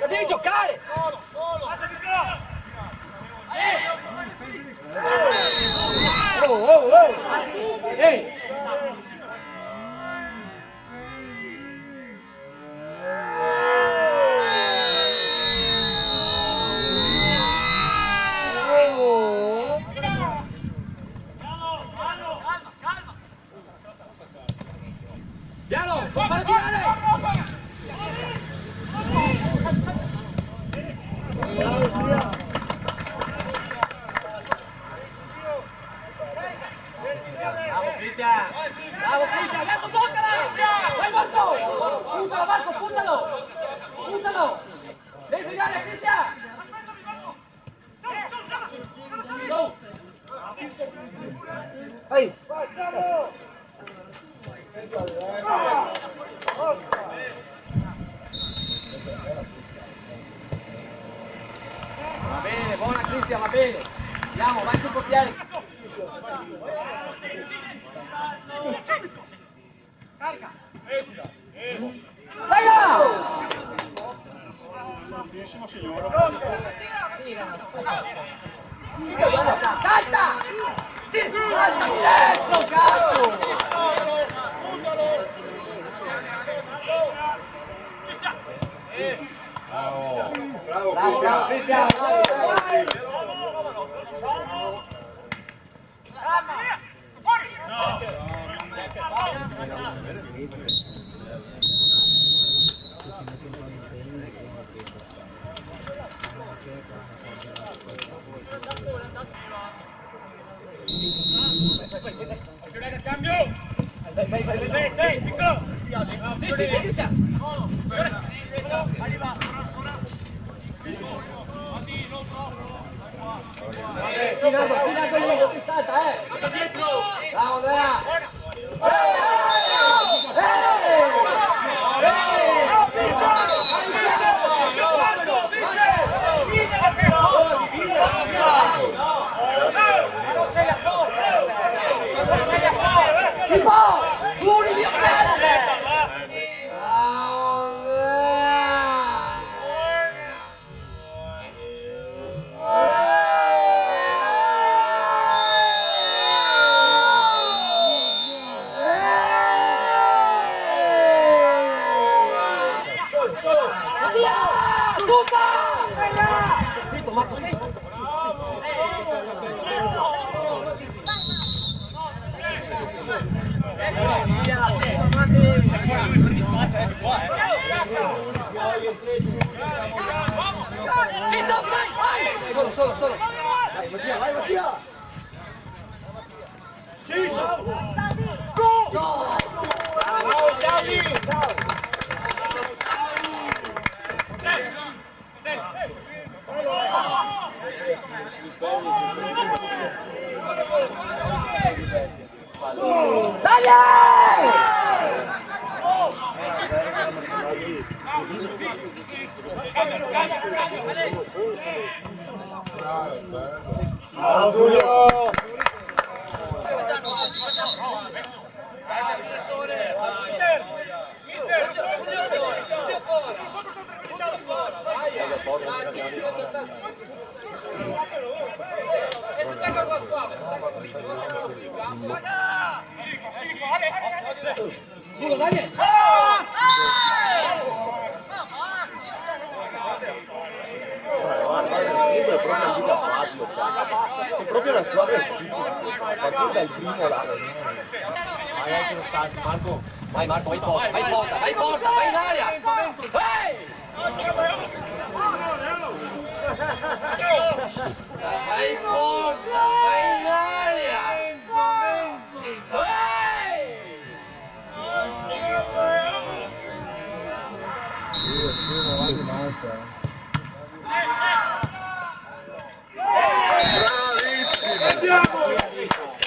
Devi giocare! Ehi! Piano, non fare tirare! Bravo Cristian, adesso toccala! Vai Marco! Puntalo Marco, puntalo! Puntalo! Devi tirare Cristian! Vai! Va bene, buona Cristian, va bene! Andiamo, vai sul portiere! Carica! Vai là! Bellissimo signore! Calcia! Calcia diretto, cazzo! Bravo, bravo Cristian! Cambio! Vai, sei, piccolo! Sì, Cristian! Arriva! Finato lì, non ti salta, Bravo, Nera! Solo. Vai Mattia! Sì, Go! Bravo, Gianni! Ciao! Bravo Giulio! Daniel! C'è proprio la squadra partita dal primo lato. che non salti, Marco. Vai Marco, vai in porta, vai in porta, vai in porta, vai in aria! Ehi! Vai in porta, vai in aria! Ehi! Bravissimo! Andiamo! Bravissimo!